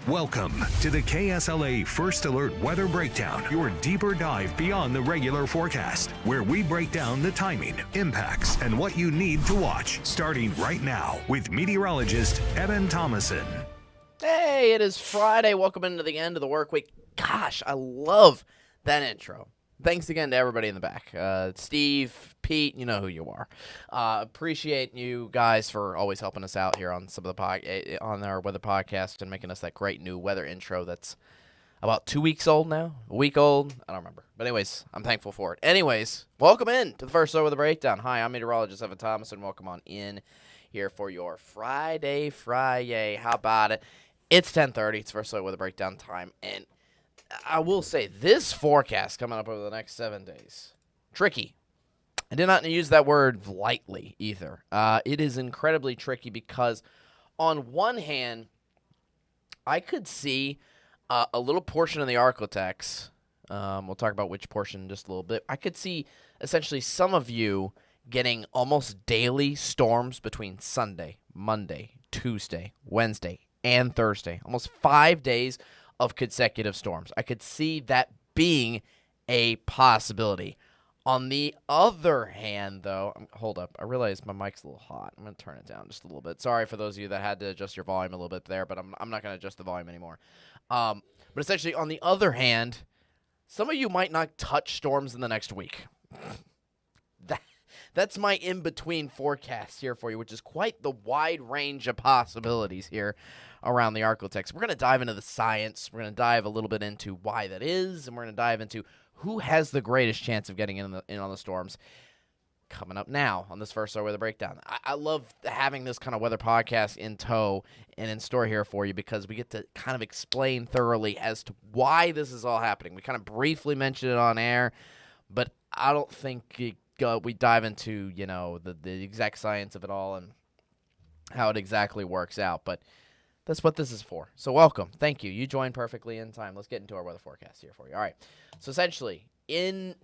Welcome to the KSLA First Alert Weather Breakdown, your deeper dive beyond the regular forecast, where we break down the timing, impacts, and what you need to watch, starting right now with meteorologist Evan Thomason. Hey, it is Friday. Welcome into the end of the work week. Gosh, I love that intro. Thanks again to everybody in the back. Steve, Pete, you know who you are. Appreciate you guys for always helping us out here on some of the on our weather podcast and making us that great new weather intro that's about 2 weeks old now. A week old? I don't remember. But anyways, I'm thankful for it. Anyways, welcome in to the First Alert Weather Breakdown. Hi, I'm meteorologist Evan Thomason. Welcome on in here for your Friday. How about it? It's 10:30. It's First Alert Weather Breakdown time, and I will say this forecast coming up over the next 7 days, tricky. I did not use that word lightly either. It is incredibly tricky because on one hand, I could see a little portion of the Arklatex. We'll talk about which portion in just a little bit. I could see essentially some of you getting almost daily storms between Sunday, Monday, Tuesday, Wednesday, and Thursday. Almost 5 days of consecutive storms. I could see that being a possibility. On the other hand, though, hold up. I realize my mic's a little hot. I'm going to turn it down just a little bit. Sorry for those of you that had to adjust your volume a little bit there, but I'm not going to adjust the volume anymore. But essentially, on the other hand, some of you might not touch storms in the next week. That's my in-between forecast here for you, which is quite the wide range of possibilities here around the Arklatex. We're going to dive into the science. We're going to dive a little bit into why that is, and we're going to dive into who has the greatest chance of getting in on the storms. Coming up now on this First Alert Weather Breakdown. I love having this kind of weather podcast in tow and in store here for you because we get to kind of explain thoroughly as to why this is all happening. We kind of briefly mentioned it on air, but I don't think we dive into, the exact science of it all and how it exactly works out. But that's what this is for. So welcome. Thank you. You joined perfectly in time. Let's get into our weather forecast here for you. All right. So essentially, in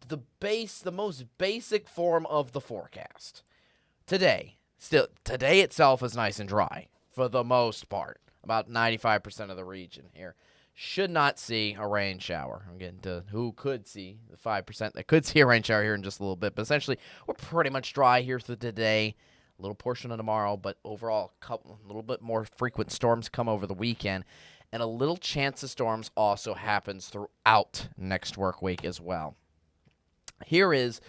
the most basic form of the forecast, today itself is nice and dry for the most part. About 95% of the region here should not see a rain shower. I'm getting to who could see, the 5% that could see a rain shower here in just a little bit. But essentially, we're pretty much dry here through today. A little portion of tomorrow, but overall, a little bit more frequent storms come over the weekend, and a little chance of storms also happens throughout next work week as well. Here is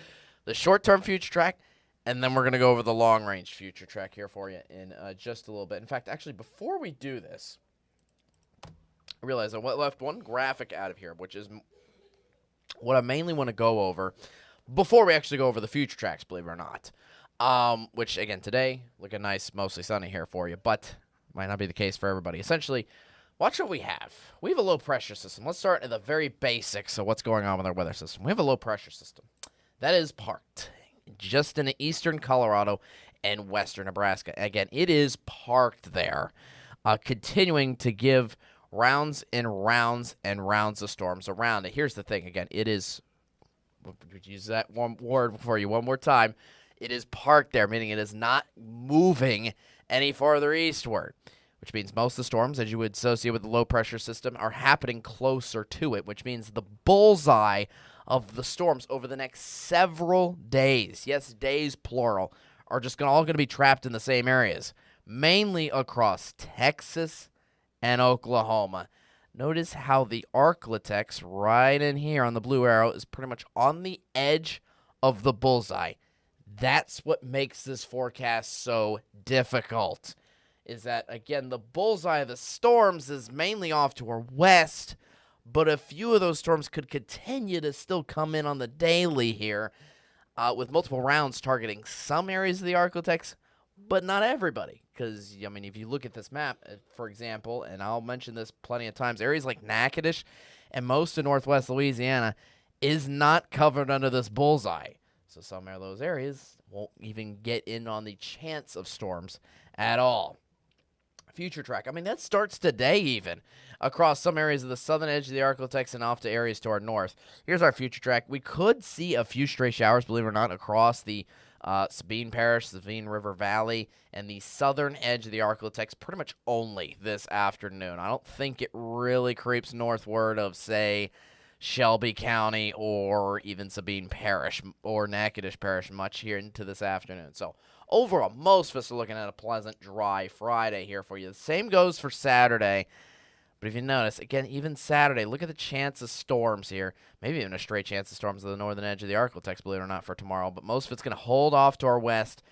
the short-term future track, and then we're going to go over the long-range future track here for you in just a little bit. In fact, actually, before we do this, I realize I left one graphic out of here, which is what I mainly want to go over before we actually go over the future tracks, believe it or not. Which, again, today, looking nice, mostly sunny here for you, but might not be the case for everybody. Essentially, watch what we have. We have a low-pressure system. Let's start at the very basics of what's going on with our weather system. We have a low-pressure system. That is parked just in eastern Colorado and western Nebraska. Again, it is parked there, continuing to give rounds and rounds and rounds of storms around it. Here's the thing. Again, it is, we'll use that one word for you one more time. It is parked there, meaning it is not moving any farther eastward, which means most of the storms, as you would associate with the low-pressure system, are happening closer to it, which means the bullseye of the storms over the next several days, yes, days plural, are just all going to be trapped in the same areas, mainly across Texas and Oklahoma. Notice how the Arklatex right in here on the blue arrow is pretty much on the edge of the bullseye. That's what makes this forecast so difficult, is that, again, the bullseye of the storms is mainly off to our west, but a few of those storms could continue to still come in on the daily here, with multiple rounds targeting some areas of the Arklatex, but not everybody. Because, if you look at this map, for example, and I'll mention this plenty of times, areas like Natchitoches and most of northwest Louisiana is not covered under this bullseye. So some of those areas won't even get in on the chance of storms at all. Future track. That starts today even across some areas of the southern edge of the Arklatex and off to areas to our north. Here's our future track. We could see a few stray showers, believe it or not, across the Sabine Parish, Sabine River Valley, and the southern edge of the Arklatex pretty much only this afternoon. I don't think it really creeps northward of, say, Shelby County or even Sabine Parish or Natchitoches Parish much here into this afternoon. So overall, most of us are looking at a pleasant, dry Friday here for you. The same goes for Saturday. But if you notice, again, even Saturday, look at the chance of storms here. Maybe even a straight chance of storms at the northern edge of the Arklatex, believe it or not, for tomorrow. But most of it's going to hold off to our west.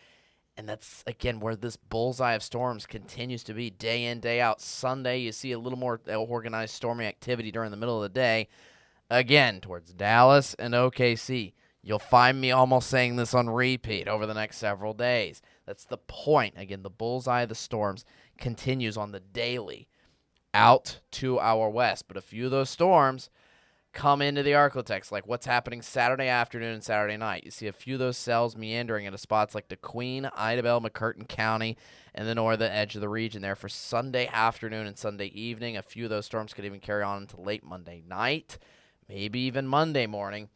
And that's, again, where this bullseye of storms continues to be day in, day out. Sunday, you see a little more organized stormy activity during the middle of the day. Again, towards Dallas and OKC. You'll find me almost saying this on repeat over the next several days. That's the point. Again, the bullseye of the storms continues on the daily out to our west. But a few of those storms come into the Arklatex, like what's happening Saturday afternoon and Saturday night. You see a few of those cells meandering into spots like DeQueen, Idabel, McCurtain County, and the northern edge of the region there for Sunday afternoon and Sunday evening. A few of those storms could even carry on into late Monday night, maybe even Monday morning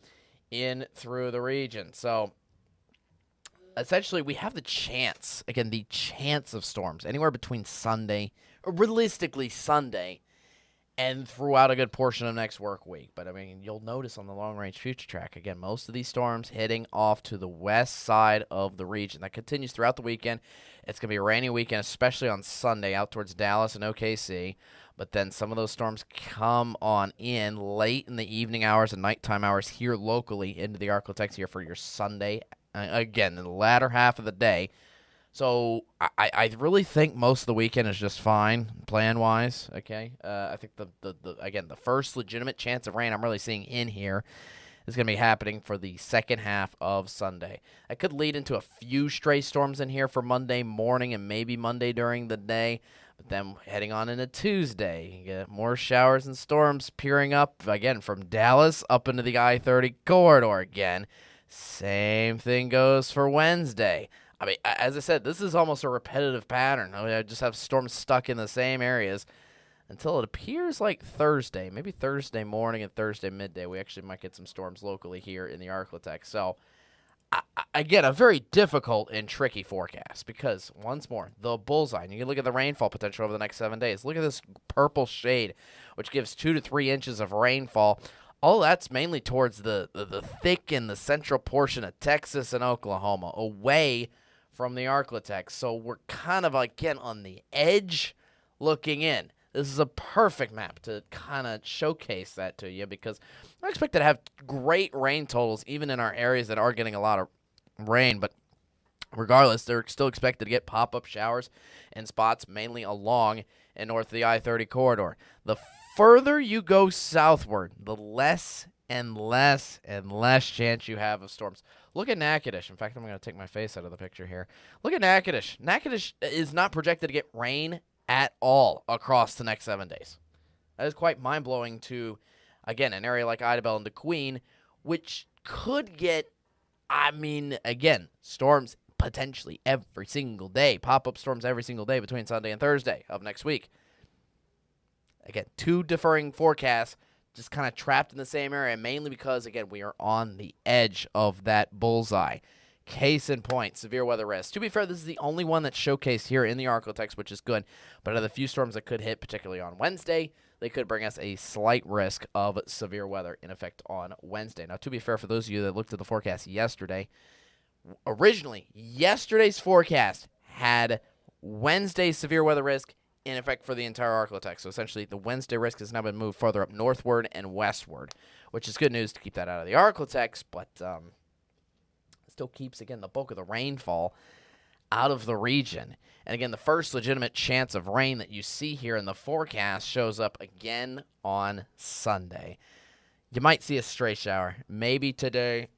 in through the region. So essentially we have the chance of storms anywhere between Sunday, or realistically Sunday, and throughout a good portion of next work week. But, I mean, you'll notice on the long-range future track, again, most of these storms hitting off to the west side of the region. That continues throughout the weekend. It's going to be a rainy weekend, especially on Sunday out towards Dallas and OKC. But then some of those storms come on in late in the evening hours and nighttime hours here locally into the Arklatex here for your Sunday, again, in the latter half of the day. So I really think most of the weekend is just fine plan-wise, okay? I think, the first legitimate chance of rain I'm really seeing in here is going to be happening for the second half of Sunday. That could lead into a few stray storms in here for Monday morning and maybe Monday during the day. But then heading on into Tuesday, you get more showers and storms peering up, again, from Dallas up into the I-30 corridor again. Same thing goes for Wednesday. I mean, as I said, this is almost a repetitive pattern. I just have storms stuck in the same areas until it appears like Thursday, maybe Thursday morning and Thursday midday. We actually might get some storms locally here in the Arklatex. So, again, a very difficult and tricky forecast because, once more, the bullseye. And you can look at the rainfall potential over the next 7 days. Look at this purple shade, which gives 2 to 3 inches of rainfall. All that's mainly towards the thick and the central portion of Texas and Oklahoma, away from the Arklatex. So we're kind of, again, on the edge looking in. This is a perfect map to kind of showcase that to you because I expect to have great rain totals even in our areas that are getting a lot of rain. But regardless, they're still expected to get pop-up showers in spots mainly along and north of the I-30 corridor. The further you go southward, the less and less and less chance you have of storms. Look at Natchitoches. In fact, I'm going to take my face out of the picture here. Look at Natchitoches. Natchitoches is not projected to get rain at all across the next 7 days. That is quite mind-blowing to, again, an area like Idabel and DeQueen, which could get, again, storms potentially every single day, pop-up storms every single day between Sunday and Thursday of next week. Again, 2 differing forecasts, just kind of trapped in the same area, mainly because, again, we are on the edge of that bullseye. Case in point, severe weather risk. To be fair, this is the only one that's showcased here in the Arklatex, which is good. But out of the few storms that could hit, particularly on Wednesday, they could bring us a slight risk of severe weather in effect on Wednesday. Now, to be fair, for those of you that looked at the forecast yesterday, originally, yesterday's forecast had Wednesday's severe weather risk in effect for the entire Arklatex. So essentially, the Wednesday risk has now been moved further up northward and westward, which is good news to keep that out of the Arklatex, but still keeps, again, the bulk of the rainfall out of the region. And again, the first legitimate chance of rain that you see here in the forecast shows up again on Sunday. You might see a stray shower, maybe today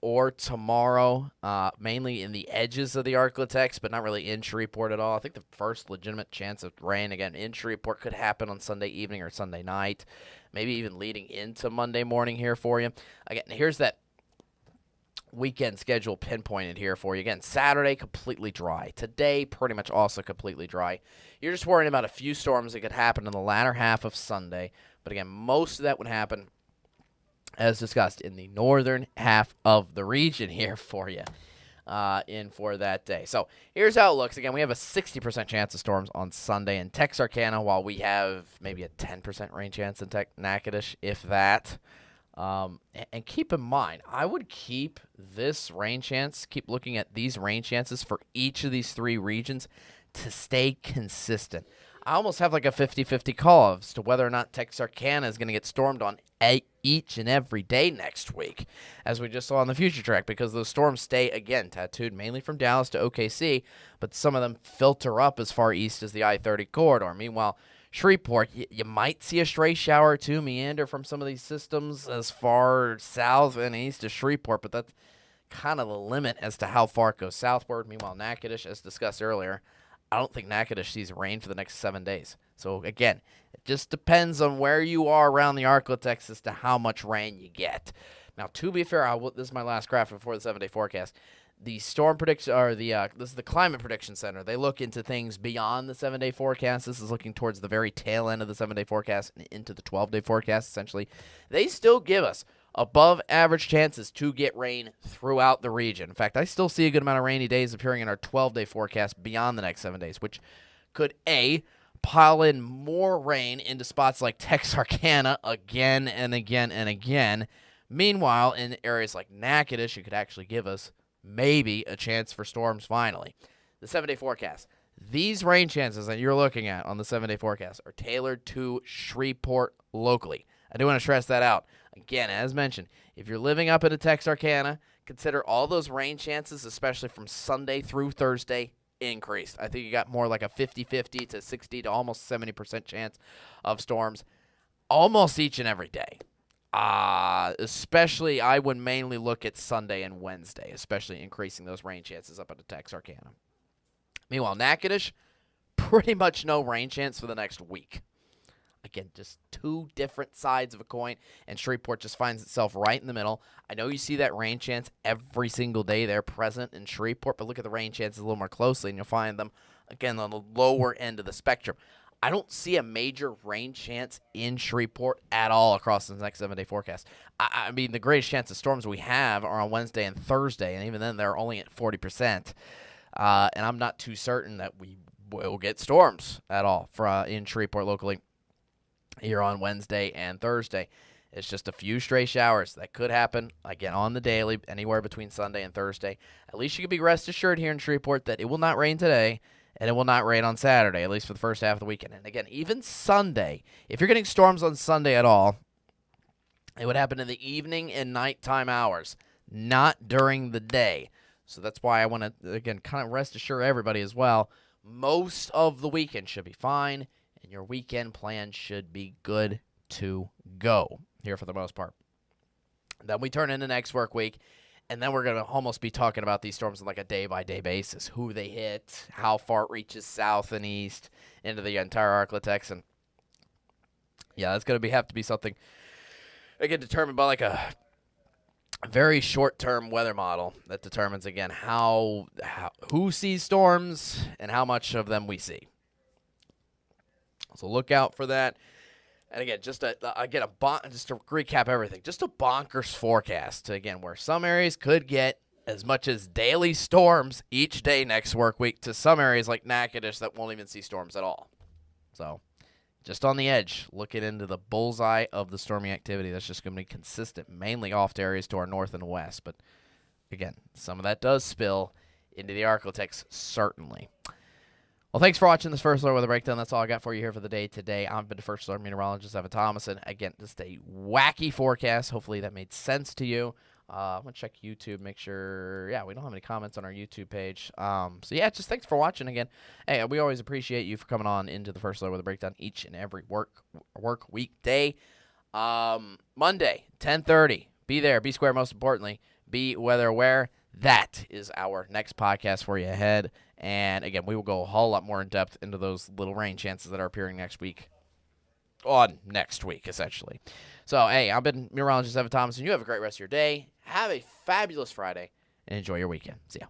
or tomorrow, mainly in the edges of the Arklatex, but not really in Shreveport at all. I think the first legitimate chance of rain, again, in Shreveport could happen on Sunday evening or Sunday night, maybe even leading into Monday morning here for you. Again, here's that weekend schedule pinpointed here for you. Again, Saturday, completely dry. Today, pretty much also completely dry. You're just worrying about a few storms that could happen in the latter half of Sunday. But again, most of that would happen as discussed, in the northern half of the region here for you in for that day. So here's how it looks. Again, we have a 60% chance of storms on Sunday in Texarkana, while we have maybe a 10% rain chance in Natchitoches, if that. And keep in mind, I would keep this rain chance, keep looking at these rain chances for each of these three regions to stay consistent. I almost have like a 50-50 call as to whether or not Texarkana is going to get stormed on each and every day next week, as we just saw on the future track, because those storms stay, again, tattooed mainly from Dallas to OKC, but some of them filter up as far east as the I-30 corridor. Meanwhile, Shreveport, you might see a stray shower or two meander from some of these systems as far south and east as Shreveport, but that's kind of the limit as to how far it goes southward. Meanwhile, Natchitoches, as discussed earlier, I don't think Natchitoches sees rain for the next 7 days. So, again, it just depends on where you are around the Arklatex as to how much rain you get. Now, to be fair, this is my last graph before the 7-day forecast. The storm prediction, or this is the Climate Prediction Center. They look into things beyond the 7-day forecast. This is looking towards the very tail end of the 7-day forecast and into the 12-day forecast, essentially. They still give us above average chances to get rain throughout the region. In fact, I still see a good amount of rainy days appearing in our 12-day forecast beyond the next 7 days, which could, A, pile in more rain into spots like Texarkana again and again and again. Meanwhile, in areas like Natchitoches, it could actually give us maybe a chance for storms finally. The 7-day forecast. These rain chances that you're looking at on the 7-day forecast are tailored to Shreveport locally. I do want to stress that out. Again, as mentioned, if you're living up in the Texarkana, consider all those rain chances, especially from Sunday through Thursday, increased. I think you got more like a 50-50 to 60 to almost 70% chance of storms almost each and every day. Especially, I would mainly look at Sunday and Wednesday, especially increasing those rain chances up at the Texarkana. Meanwhile, Natchitoches, pretty much no rain chance for the next week. Again, just two different sides of a coin, and Shreveport just finds itself right in the middle. I know you see that rain chance every single day there present in Shreveport, but look at the rain chances a little more closely, and you'll find them, again, on the lower end of the spectrum. I don't see a major rain chance in Shreveport at all across the next 7-day forecast. I mean, the greatest chance of storms we have are on Wednesday and Thursday, and even then they're only at 40%. And I'm not too certain that we will get storms at all in Shreveport locally here on Wednesday and Thursday. It's just a few stray showers that could happen, again, on the daily, anywhere between Sunday and Thursday. At least you can be rest assured here in Shreveport that it will not rain today, and it will not rain on Saturday, at least for the first half of the weekend. And again, even Sunday, if you're getting storms on Sunday at all, it would happen in the evening and nighttime hours, not during the day. So that's why I want to, again, kind of rest assure everybody as well. Most of the weekend should be fine, and your weekend plan should be good to go here for the most part. Then we turn into next work week, and then we're going to almost be talking about these storms on like a day-by-day basis, who they hit, how far it reaches south and east into the entire Arklatex. And, yeah, that's going to have to be something, again, determined by like a very short-term weather model that determines, again, who sees storms and how much of them we see. So look out for that. And again, just to recap everything, just a bonkers forecast, again, where some areas could get as much as daily storms each day next work week to some areas like Natchitoches that won't even see storms at all. So just on the edge, looking into the bullseye of the storming activity that's just going to be consistent, mainly off to areas to our north and west. But again, some of that does spill into the Arklatex, certainly. Well, thanks for watching this First Alert Weather Breakdown. That's all I got for you here for the day today. I've been the First Alert Meteorologist Evan Thomason. Again, just a wacky forecast. Hopefully that made sense to you. I'm going to check YouTube, make sure, we don't have any comments on our YouTube page. Just thanks for watching again. Hey, we always appreciate you for coming on into the First Alert Weather Breakdown each and every work weekday. Monday, 10:30. Be there. Be square, most importantly. Be weather aware. That is our next podcast for you ahead. And, again, we will go a whole lot more in depth into those little rain chances that are appearing next week, essentially. So, hey, I've been Meteorologist Evan Thomason. You have a great rest of your day. Have a fabulous Friday, and enjoy your weekend. See ya.